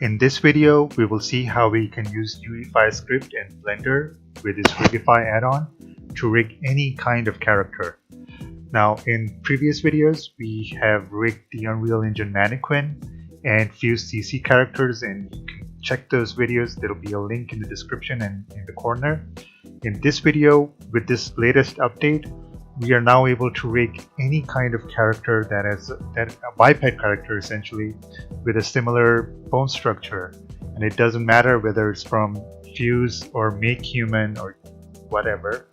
In this video, we will see how we can use Uefy Script in Blender with this rigify add-on to rig any kind of character. Now, in previous videos, we have rigged the Unreal Engine mannequin and fused CC characters, and you can check those videos. There will be a link in the description and in the corner. In this video, with this latest update, we are now able to rig any kind of character that is a biped character essentially with a similar bone structure, and it doesn't matter whether it's from fuse or make human or whatever.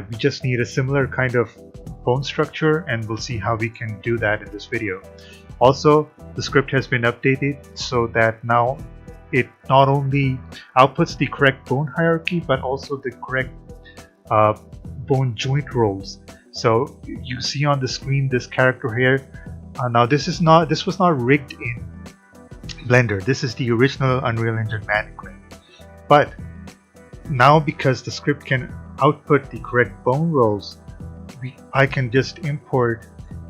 We just need a similar kind of bone structure, and we'll see how we can do that in this video. Also, the script has been updated so that now it not only outputs the correct bone hierarchy but also the correct bone joint roles. So you see on the screen this character here. Now this was not rigged in Blender. This is the original Unreal Engine mannequin. But now, because the script can output the correct bone roles, I can just import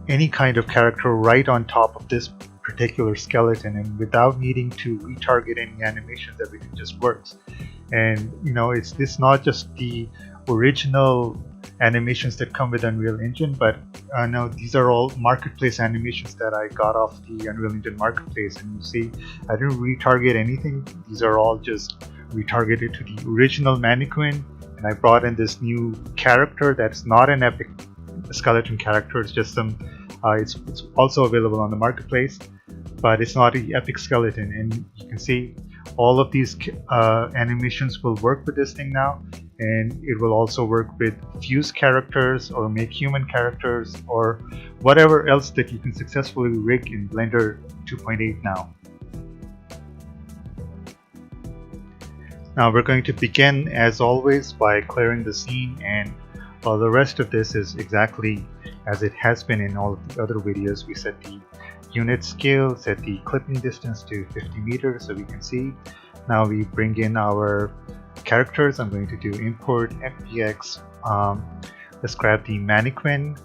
any kind of character right on top of this particular skeleton, and without needing to retarget any animations, everything just works. And it's not just the original animations that come with Unreal Engine, but no, these are all marketplace animations that I got off the Unreal Engine marketplace. And you see, I didn't retarget anything. These are all just retargeted to the original mannequin, and I brought in this new character that's not an epic skeleton character. It's just some it's also available on the marketplace, but it's not an epic skeleton. And you can see all of these animations will work with this thing now, and it will also work with fuse characters or make human characters or whatever else that you can successfully rig in Blender 2.8 now. Now we're going to begin, as always, by clearing the scene, and the rest of this is exactly as it has been in all of the other videos. We set the unit scale, set the clipping distance to 50 meters so we can see. Now we bring in our characters. I'm going to do import FBX. Let's grab the mannequin.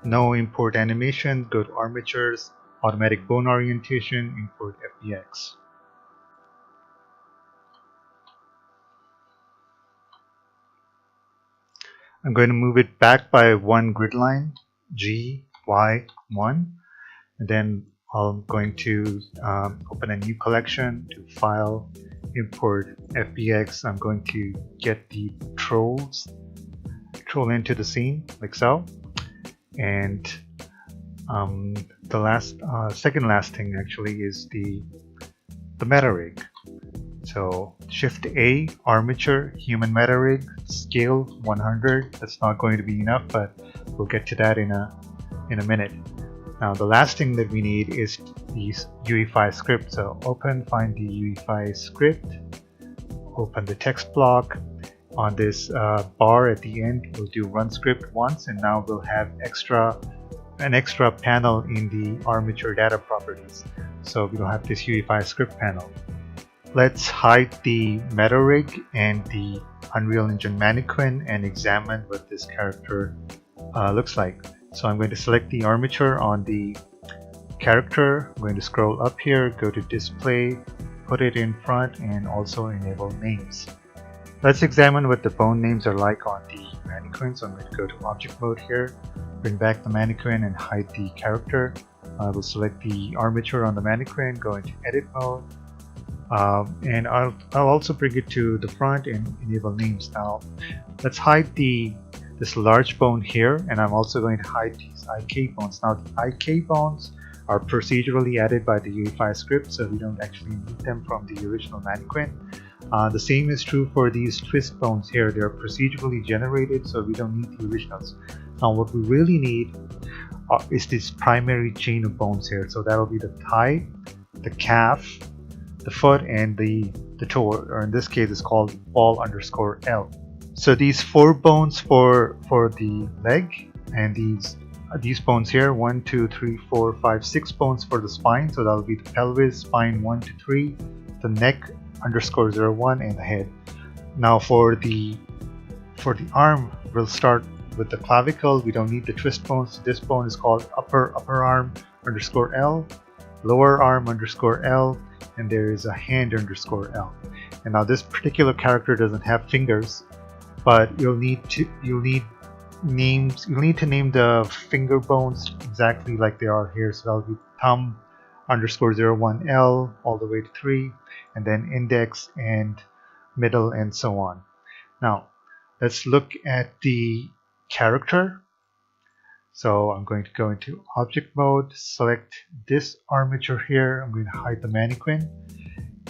No import animation. Go to armatures, automatic bone orientation, import FBX. I'm going to move it back by one grid line, G, Y, 1. And then I'm going to open a new collection, to File, Import FBX. I'm going to get the troll into the scene, like so. And the second last thing actually is the meta rig. So Shift A, armature, human meta rig, scale 100. That's not going to be enough, but we'll get to that in a minute. Now the last thing that we need is the Uefy script. So find the Uefy script, open the text block. On this bar at the end, we'll do run script once, and now we'll have an extra panel in the armature data properties. So we don't have this Uefy script panel. Let's hide the meta rig and the Unreal Engine mannequin and examine what this character looks like. So I'm going to select the armature on the character. I'm going to scroll up here, go to display, put it in front, and also enable names. Let's examine what the bone names are like on the mannequin. So I'm going to go to object mode here, bring back the mannequin and hide the character. I will select the armature on the mannequin, go into edit mode. And I'll also bring it to the front and enable names. Now let's hide this large bone here, and I'm also going to hide these IK bones. Now the IK bones are procedurally added by the Uefy script, so we don't actually need them from the original mannequin. The same is true for these twist bones here. They're procedurally generated, so we don't need the originals. Now what we really need is this primary chain of bones here. So that'll be the thigh, the calf, the foot, and the toe, or in this case it's called ball_L. So these 4 bones for the leg, and these bones here, 1, 2, 3, 4, 5, 6 bones for the spine. So that'll be the pelvis, spine 1 to 3, the neck _01, and the head. Now for the arm, we'll start with the clavicle. We don't need the twist bones. This bone is called upper arm _L. lower arm underscore L, and there is a hand underscore L. And now this particular character doesn't have fingers, but you'll need to name the finger bones exactly like they are here. So that'll be thumb underscore 01 L all the way to 3, and then index and middle and so on. Now let's look at the character. So I'm going to go into object mode, select this armature here. I'm going to hide the mannequin.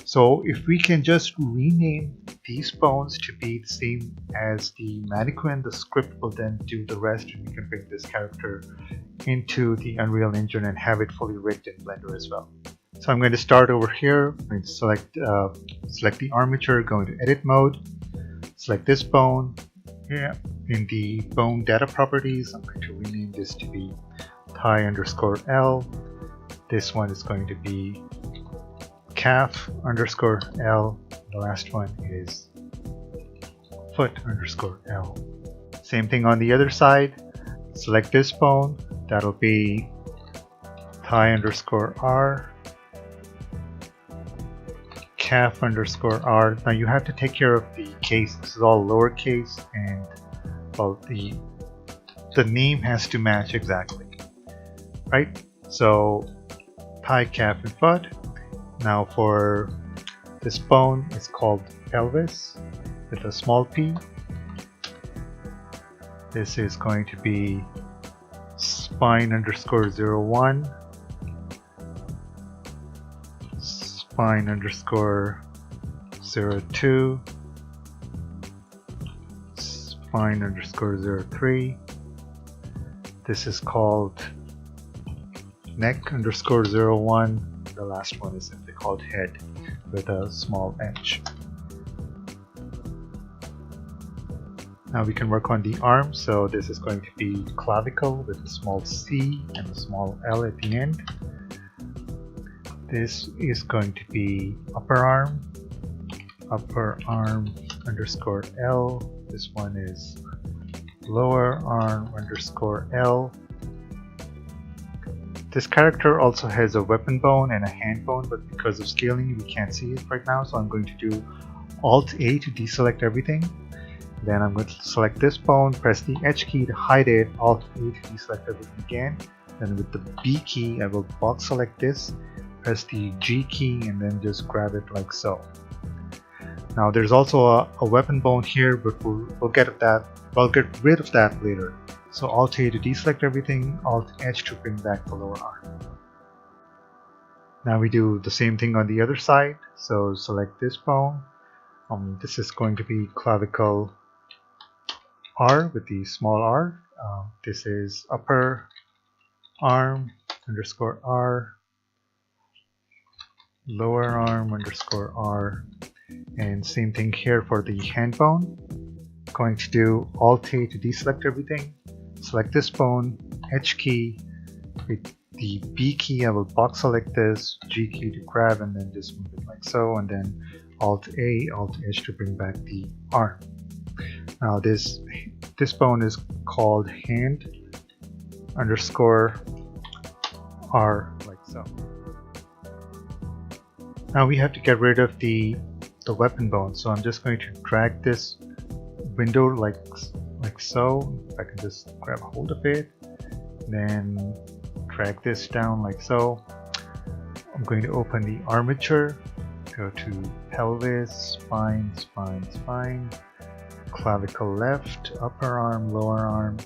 So if we can just rename these bones to be the same as the mannequin, the script will then do the rest, and we can bring this character into the Unreal Engine and have it fully rigged in Blender as well. So I'm going to start over here. I'm going to select the armature, go into edit mode, select this bone. Yeah, in the bone data properties, I'm going to rename this to be thigh underscore L. This one is going to be calf underscore L. The last one is foot underscore L. Same thing on the other side. Select this bone. That'll be thigh underscore R. Calf underscore R. Now you have to take care of the case. This is all lowercase, and well, the name has to match exactly, right? So thigh, calf, and foot. Now for this bone, it's called pelvis with a small p. This is going to be spine underscore 01. Spine underscore 02, spine underscore 03. This is called neck underscore 01. The last one is simply called head with a small h. Now we can work on the arm. So this is going to be clavicle with a small c and a small l at the end. This is going to be upper arm underscore L. This one is lower arm underscore L. This character also has a weapon bone and a hand bone, but because of scaling we can't see it right now, so I'm going to do Alt A to deselect everything. Then I'm going to select this bone, press the H key to hide it, Alt A to deselect everything again. Then with the B key I will box select this, press the G key, and then just grab it like so. Now there's also a weapon bone here, but we'll get rid of that later. So Alt A to deselect everything, Alt H to bring back the lower arm. Now we do the same thing on the other side. So select this bone. This is going to be clavicle R with the small r. This is upper arm underscore R. Lower arm underscore R, and same thing here for the hand bone. Going to do Alt A to deselect everything, select this bone, H key, with the B key I will box select this, G key to grab, and then just move it like so, and then Alt A, Alt H to bring back the arm. Now this bone is called hand underscore R, like so. Now we have to get rid of the weapon bone, so I'm just going to drag this window like so. If I can just grab a hold of it, then drag this down like so. I'm going to open the armature, go to pelvis, spine, clavicle left, upper arm, lower arm.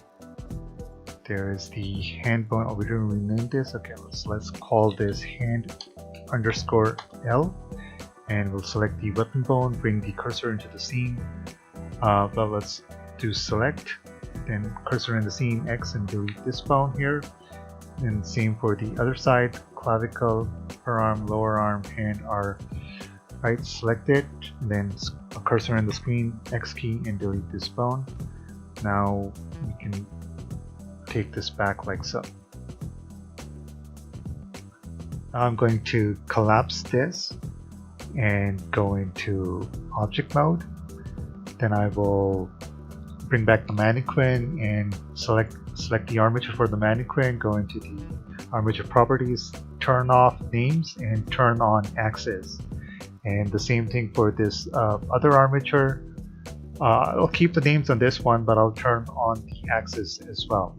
There is the hand bone. Oh, we didn't rename this. Okay, let's call this hand underscore L, and we'll select the weapon bone, bring the cursor into the scene. But let's do select, then cursor in the scene, X, and delete this bone here. And same for the other side, clavicle, upper arm, lower arm, hand are right. Select it, then a cursor in the screen, X key, and delete this bone. Now we can take this back like so. Now I'm going to collapse this and go into object mode. Then I will bring back the mannequin and select the armature for the mannequin, go into the armature properties, turn off names and turn on axis. And the same thing for this other armature. I'll keep the names on this one, but I'll turn on the axis as well.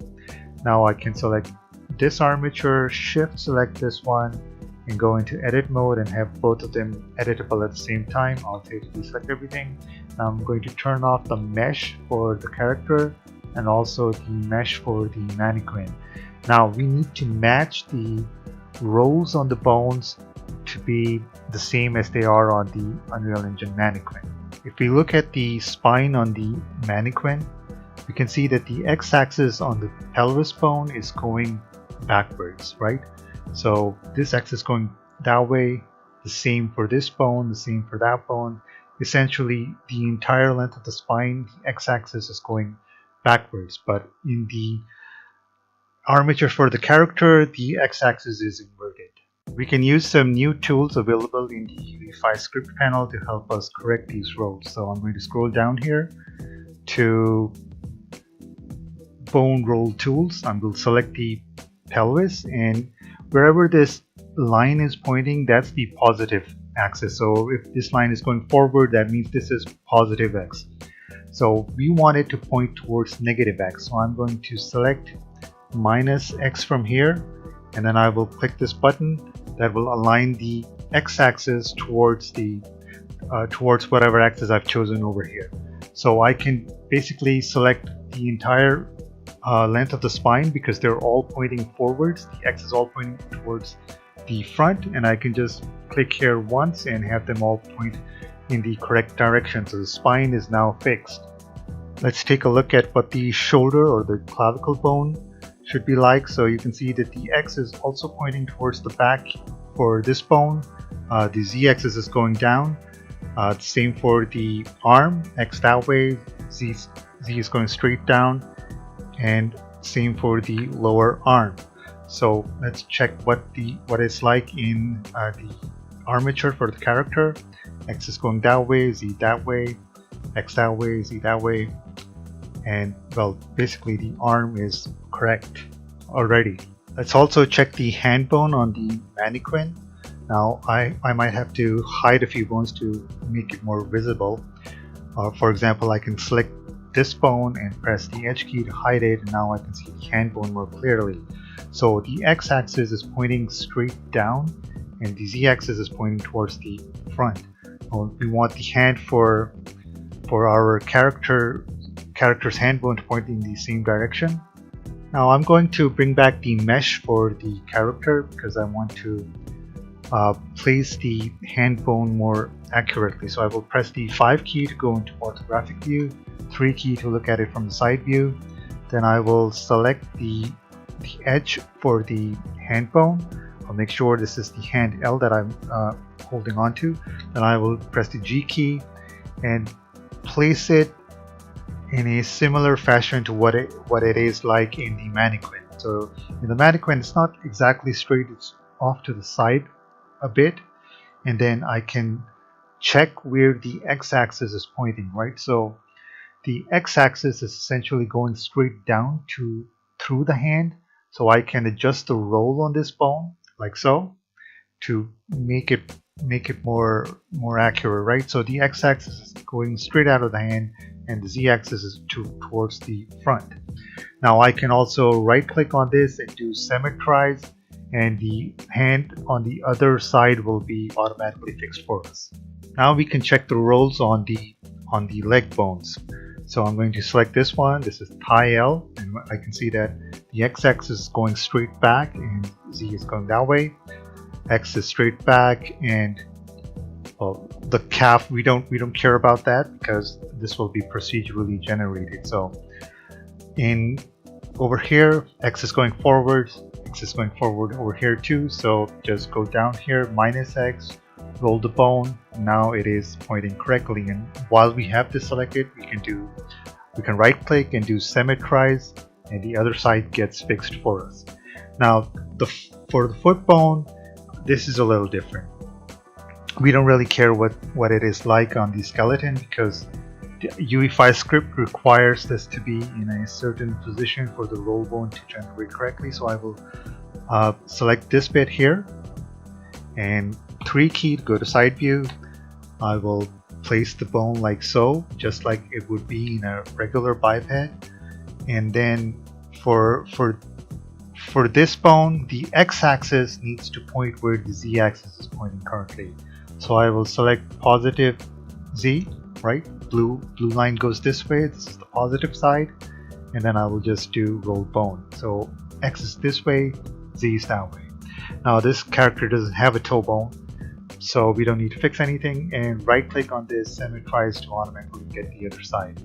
Now I can select this armature, shift select this one, and go into edit mode and have both of them editable at the same time. I'll select everything. Now I'm going to turn off the mesh for the character and also the mesh for the mannequin. Now we need to match the rolls on the bones to be the same as they are on the Unreal Engine mannequin. If we look at the spine on the mannequin, we can see that the x-axis on the pelvis bone is going backwards, right? So this axis going that way, the same for this bone, the same for that bone. Essentially, the entire length of the spine, the x-axis is going backwards, but in the armature for the character, the x-axis is inverted. We can use some new tools available in the Uefy Script panel to help us correct these rolls. So I'm going to scroll down here to Bone Roll Tools. I will select the pelvis, and wherever this line is pointing, that's the positive axis. So if this line is going forward, that means this is positive x. So we want it to point towards negative x. So I'm going to select minus x from here, and then I will click this button that will align the x-axis towards the towards whatever axis I've chosen over here. So I can basically select the entire length of the spine because they're all pointing forwards. The x is all pointing towards the front, and I can just click here once and have them all point in the correct direction. So the spine is now fixed. Let's take a look at what the shoulder or the clavicle bone should be like. So you can see that the x is also pointing towards the back for this bone. The z-axis is going down. Same for the arm, x that way, z is going straight down, and same for the lower arm. So let's check what it's like in the armature for the character. X is going that way, z that way, x that way, z that way, and well, basically the arm is correct already. Let's also check the hand bone on the mannequin. Now I might have to hide a few bones to make it more visible. For example, I can select this bone and press the H key to hide it, and now I can see the hand bone more clearly. So the x-axis is pointing straight down and the z-axis is pointing towards the front. We want the hand for our character's hand bone to point in the same direction. Now I'm going to bring back the mesh for the character because I want to place the hand bone more accurately. So I will press the 5 key to go into orthographic view, 3 key to look at it from the side view. Then I will select the edge for the hand bone. I'll make sure this is the hand L that I'm holding on to. Then I will press the G key and place it in a similar fashion to what it is like in the mannequin. So in the mannequin, it's not exactly straight, it's off to the side a bit, and then I can check where the x-axis is pointing, right? So the x-axis is essentially going straight down through the hand, so I can adjust the roll on this bone like so to make it more accurate, right? So the x-axis is going straight out of the hand and the z-axis is towards the front. Now I can also right click on this and do symmetrize, and the hand on the other side will be automatically fixed for us. Now we can check the rolls on the leg bones. So I'm going to select this one. This is thigh L, and I can see that the x-axis is going straight back and z is going that way. X is straight back, and well, the calf we don't care about that because this will be procedurally generated. So in over here, x is going forward, x is going forward over here too. So just go down here, minus x, roll the bone. Now it is pointing correctly, and while we have this selected, we can right click and do symmetrize, and the other side gets fixed for us. Now for the foot bone, this is a little different. We don't really care what it is like on the skeleton because the Uefy script requires this to be in a certain position for the roll bone to generate correctly. So I will Select this bit here, and 3 key to go to side view. I will place the bone like so, just like it would be in a regular biped. And then for this bone, the x-axis needs to point where the z-axis is pointing currently. So I will select positive z, right? Blue line goes this way. This is the positive side, and then I will just do roll bone. So x is this way, z is that way. Now this character doesn't have a toe bone, so we don't need to fix anything, and right click on this and it tries to automatically get the other side.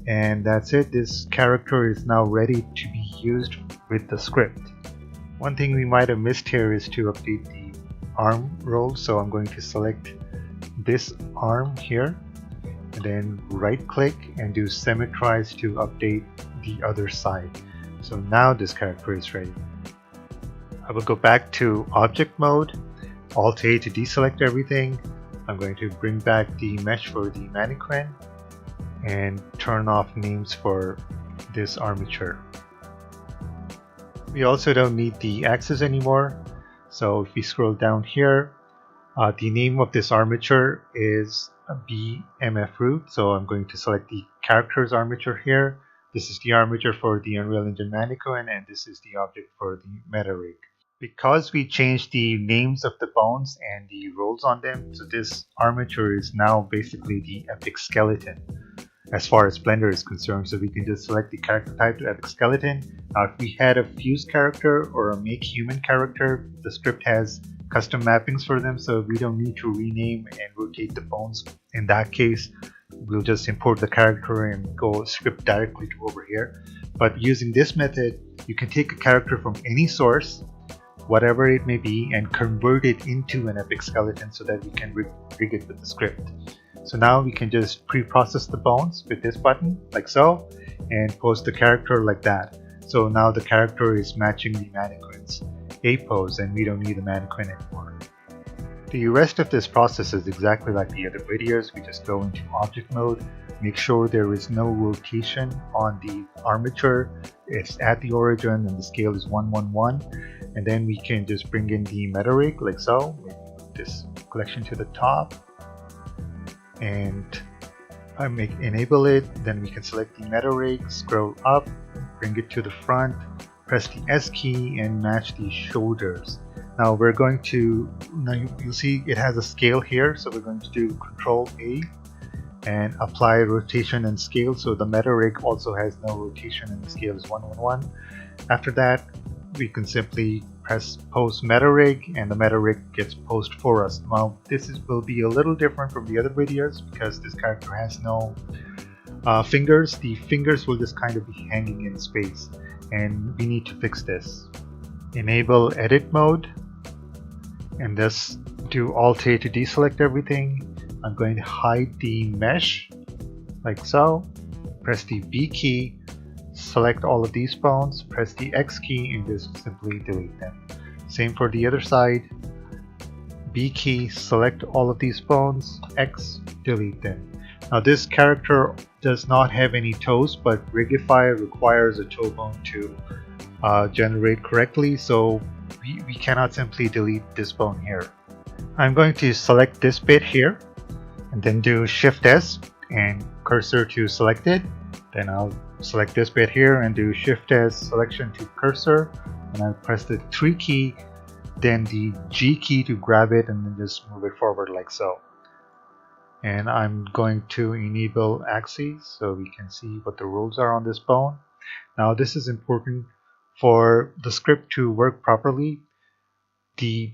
And that's it. This character is now ready to be used with the script. One thing we might have missed here is to update the arm roll, so I'm going to select this arm here and then right click and do symmetrize to update the other side. So now this character is ready. I will go back to object mode, Alt A to deselect everything. I'm going to bring back the mesh for the mannequin and turn off names for this armature. We also don't need the axis anymore, so if we scroll down here, the name of this armature is BMF root, so I'm going to select the characters armature here. This is the armature for the Unreal Engine mannequin, and this is the object for the meta rig. Because we changed the names of the bones and the rolls on them, so this armature is now basically the epic skeleton as far as Blender is concerned. So we can just select the character type to epic skeleton. Now if we had a fuse character or a make human character, the script has custom mappings for them, so we don't need to rename and rotate the bones. In that case, we'll just import the character and go script directly to over here. But using this method, you can take a character from any source, whatever it may be, and convert it into an epic skeleton so that we can rig it with the script. So now we can just pre-process the bones with this button like so and pose the character like that. So now the character is matching the mannequin's A pose and we don't need the mannequin anymore. The rest of this process is exactly like the other videos. We just go into object mode, make sure there is no rotation on the armature, it's at the origin and the scale is 1:1:1, and then we can just bring in the meta rig like so. We move this collection to the top and enable it. Then we can select the meta rig, scroll up, bring it to the front, press the S key and match the shoulders. Now we're going to, you'll see it has a scale here, so we're going to do Control A and apply rotation and scale, so the meta rig also has no rotation and the scale is 1:1:1. After that, we can simply press pose meta rig and the meta rig gets posed for us. Now this will be a little different from the other videos because this character has no fingers. The fingers will just kind of be hanging in space, and we need to fix this. Enable edit mode and just do Alt A to deselect everything. I'm going to hide the mesh like so, press the B key, select all of these bones, press the X key and just simply delete them. Same for the other side, B key, select all of these bones, X, delete them. Now this character does not have any toes, but rigify requires a toe bone to generate correctly, so we cannot simply delete this bone here. I'm going to select this bit here and then do Shift S and cursor to selected. Then I'll select this bit here and do Shift S selection to cursor, and I'll press the 3 key, then the G key to grab it and then just move it forward like so. And I'm going to enable axes so we can see what the rolls are on this bone. Now this is important for the script to work properly. The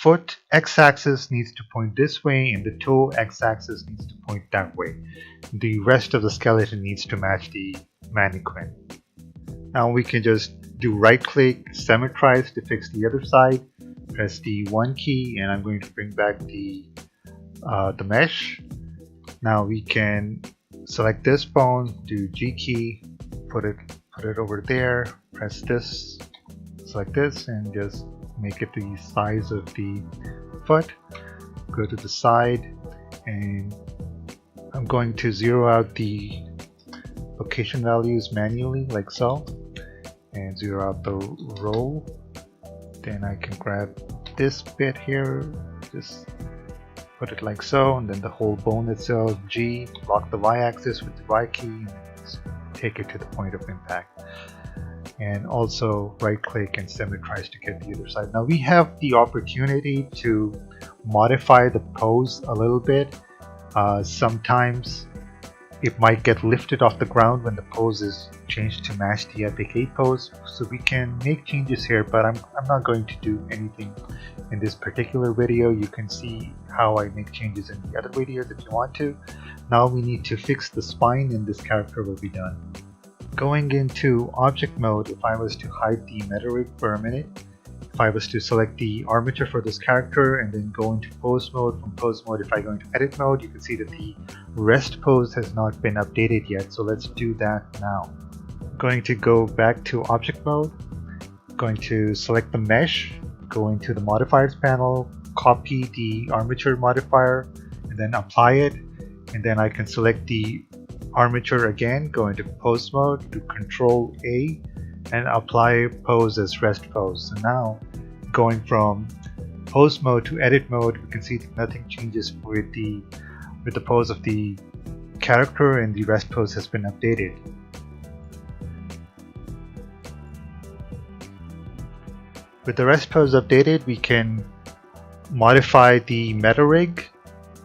foot x-axis needs to point this way and the toe x-axis needs to point that way. The rest of the skeleton needs to match the mannequin. Now we can just do right click, symmetrize to fix the other side, press the 1 key, and I'm going to bring back the mesh. Now we can select this bone, do G key, put it over there, press this, select this, and just make it the size of the foot. Go to the side, and I'm going to zero out the location values manually like so, and zero out the roll, Then I can grab this bit here, just put it like so, and then the whole bone itself, G, lock the y-axis with the y key, and take it to the point of impact. And also right click and symmetrize to get the other side. Now we have the opportunity to modify the pose a little bit. Sometimes it might get lifted off the ground when the pose is changed to match the Epic 8 pose. So we can make changes here, but I'm not going to do anything in this particular video. You can see how I make changes in the other videos if you want to. Now we need to fix the spine and this character will be done. Going into object mode, if I was to hide the meta rig for a minute, if I was to select the armature for this character and then go into pose mode, from pose mode if I go into edit mode, you can see that the rest pose has not been updated yet, so let's do that now. I'm going to go back to object mode, going to select the mesh, go into the modifiers panel, copy the armature modifier and then apply it, and then I can select the armature again, go into pose mode, do Control A and apply pose as rest pose. So now going from pose mode to edit mode, we can see that nothing changes with the pose of the character and the rest pose has been updated. With the rest pose updated, we can modify the meta rig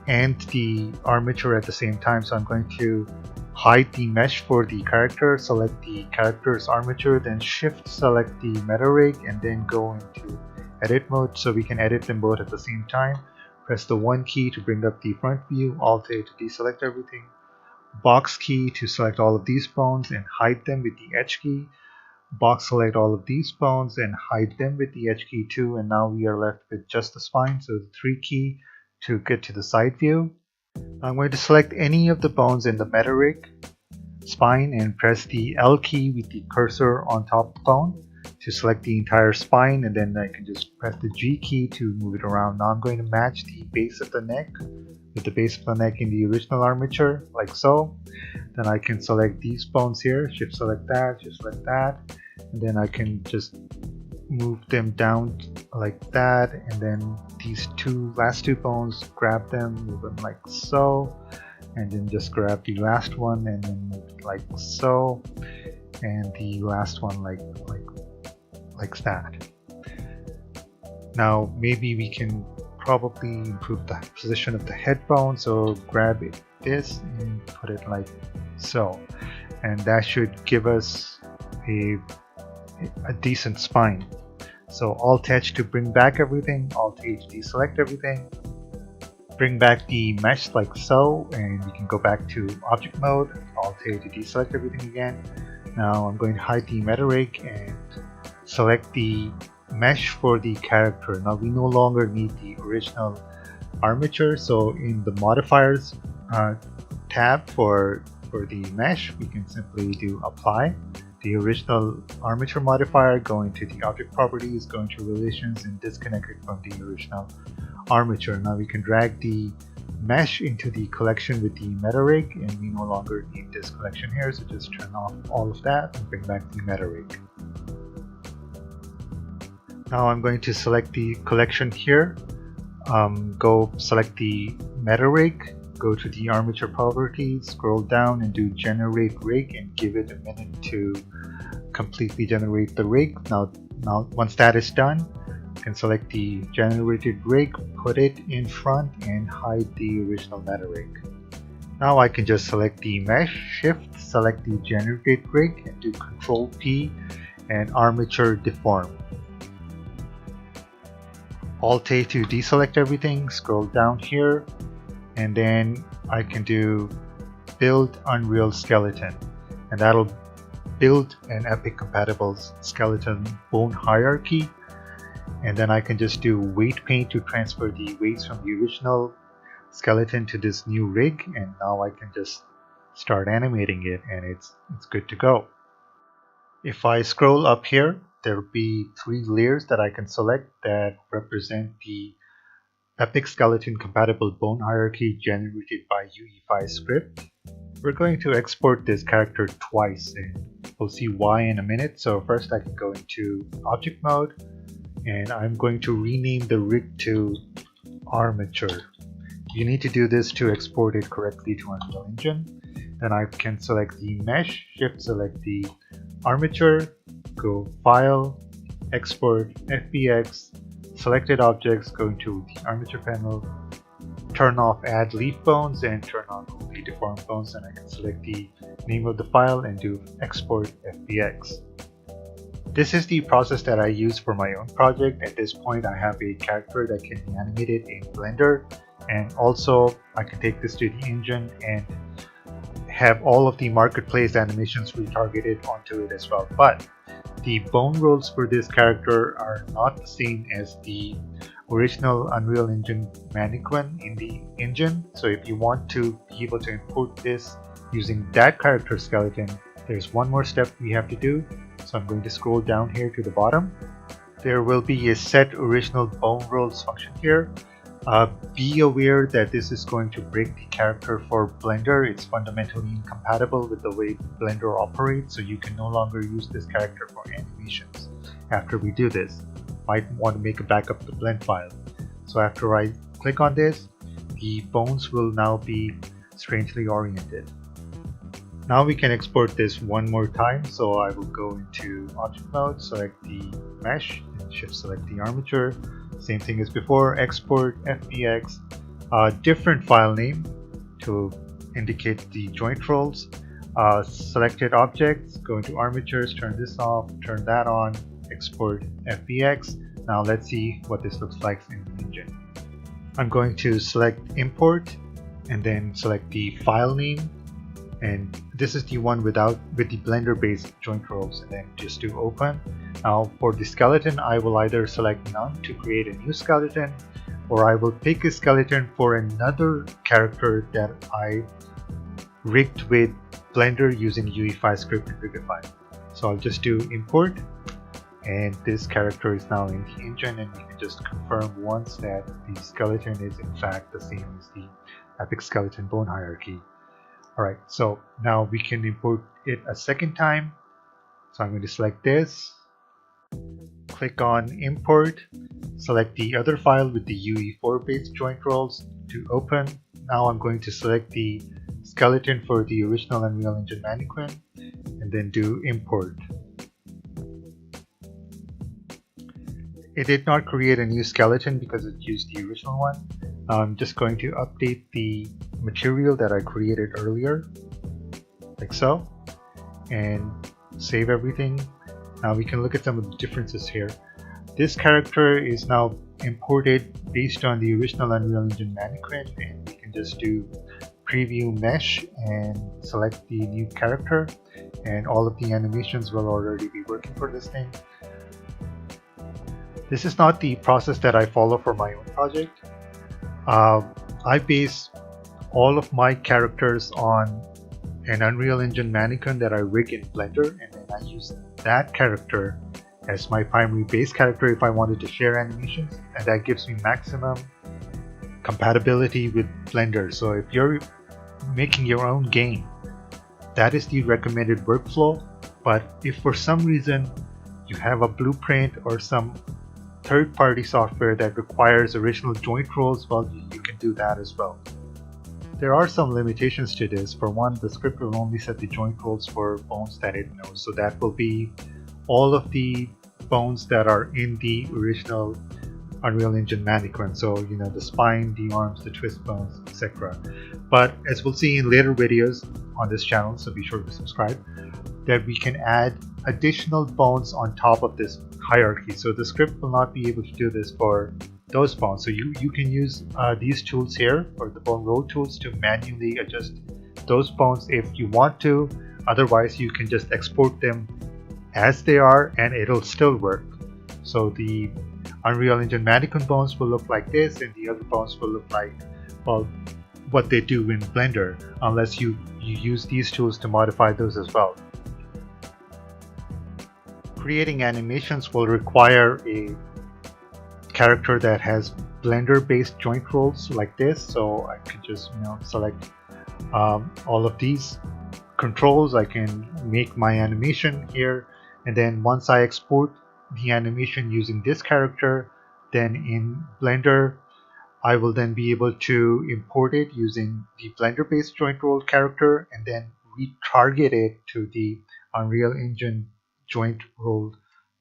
and the armature at the same time. So I'm going to hide the mesh for the character, select the character's armature, then shift select the meta rig and then go into edit mode so we can edit them both at the same time. Press the 1 key to bring up the front view, Alt A to deselect everything, box key to select all of these bones and hide them with the H key, box select all of these bones and hide them with the H key too, and now we are left with just the spine, so the 3 key to get to the side view. I'm going to select any of the bones in the meta rig spine and press the L key with the cursor on top of the bone to select the entire spine, and then I can just press the G key to move it around. Now I'm going to match the base of the neck with the base of the neck in the original armature like so. Then I can select these bones here, shift select that, and then I can just move them down like that, and then these last two bones, grab them, move them like so, and then just grab the last one and then move it like so, and the last one like that. Now maybe we can probably improve the position of the head bone, so grab this and put it like so, and that should give us a decent spine. So Alt H to bring back everything, Alt H to deselect everything, bring back the mesh like so, and we can go back to object mode, Alt A to deselect everything again. Now I'm going to hide the meta rig and select the mesh for the character. Now we no longer need the original armature, so in the modifiers tab for the mesh, we can simply do apply the original armature modifier, go into the object properties, go into relations and disconnect it from the original armature. Now we can drag the mesh into the collection with the meta rig, and we no longer need this collection here, so just turn off all of that and bring back the meta rig. Now I'm going to select the collection here, go select the meta rig, go to the armature properties, scroll down and do generate rig and give it a minute to completely generate the rig. Now once that is done, you can select the generated rig, put it in front and hide the original meta rig. Now I can just select the mesh, shift, select the generate rig and do Control P and armature deform. Alt A to deselect everything, scroll down here, and then I can do build Unreal Skeleton, and that'll build an Epic compatible skeleton bone hierarchy. And then I can just do weight paint to transfer the weights from the original skeleton to this new rig, and now I can just start animating it and it's good to go. If I scroll up here, there will be 3 layers that I can select that represent the Epic skeleton compatible bone hierarchy generated by Uefy Script. We're going to export this character twice, and we'll see why in a minute. So first I can go into object mode and I'm going to rename the rig to armature. You need to do this to export it correctly to Unreal Engine. Then I can select the mesh, shift select the armature, go File, Export, FBX, selected objects, go into the armature panel, turn off add leaf bones and turn on only deformed bones, and I can select the name of the file and do export FBX. This is the process that I use for my own project. At this point I have a character that can be animated in Blender, and also I can take this to the engine and have all of the marketplace animations retargeted onto it as well. But the bone rolls for this character are not the same as the original Unreal Engine mannequin in the engine. So if you want to be able to import this using that character skeleton, there's one more step we have to do. So I'm going to scroll down here to the bottom. There will be a set original bone rolls function here. Be aware that this is going to break the character for Blender. It's fundamentally incompatible with the way Blender operates, so you can no longer use this character for animations. After we do this, might want to make a backup of the blend file. So after I click on this, the bones will now be strangely oriented. Now we can export this one more time, so I will go into object mode, select the mesh, and shift select the armature. Same thing as before, export FBX, different file name to indicate the joint rolls, selected objects, go into armatures, turn this off, turn that on, export FBX. Now let's see what this looks like in the engine. I'm going to select import and then select the file name, and this is the one with the Blender based joint rolls, and then just do open. Now for the skeleton, I will either select none to create a new skeleton, or I will pick a skeleton for another character that I rigged with Blender using Uefy Script and rigify. So I'll just do import, and this character is now in the engine, and we can just confirm once that the skeleton is in fact the same as the Epic Skeleton Bone Hierarchy. Alright, so now we can import it a second time. So I'm going to select this, click on import, select the other file with the UE4 based joint rolls to open. Now I'm going to select the skeleton for the original Unreal Engine mannequin and then do import. It did not create a new skeleton because it used the original one. I'm just going to update the material that I created earlier, like so, and save everything. Now we can look at some of the differences here. This character is now imported based on the original Unreal Engine mannequin, and we can just do preview mesh and select the new character, and all of the animations will already be working for this thing. This is not the process that I follow for my own project. I base all of my characters on an Unreal Engine mannequin that I rig in Blender, and then I use that character as my primary base character if I wanted to share animations, and that gives me maximum compatibility with Blender. So if you're making your own game, that is the recommended workflow. But if for some reason you have a blueprint or some third-party software that requires original joint rolls, well, you can do that as well. There are some limitations to this. For one, the script will only set the joint rolls for bones that it knows, so that will be all of the bones that are in the original Unreal Engine mannequin, so you know, the spine, the arms, the twist bones, etc. But as we'll see in later videos on this channel, so be sure to subscribe, that we can add additional bones on top of this hierarchy. So the script will not be able to do this for those bones. So you can use these tools here, or the bone roll tools, to manually adjust those bones if you want to. Otherwise you can just export them as they are and it'll still work. So the Unreal Engine mannequin bones will look like this, and the other bones will look like, well, what they do in Blender, unless you use these tools to modify those as well. Creating animations will require a character that has Blender based joint rolls like this, so I can just select all of these controls. I can make my animation here, and then once I export the animation using this character, then in Blender I will then be able to import it using the Blender based joint roll character and then retarget it to the Unreal Engine joint roll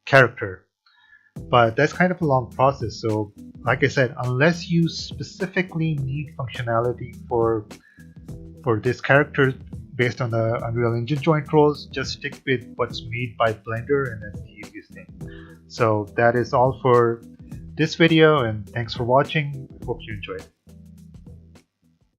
character. But that's kind of a long process. So like I said, unless you specifically need functionality for this character based on the Unreal Engine joint rolls, just stick with what's made by Blender, and that's the easiest thing. So that is all for this video, and thanks for watching. Hope you enjoyed.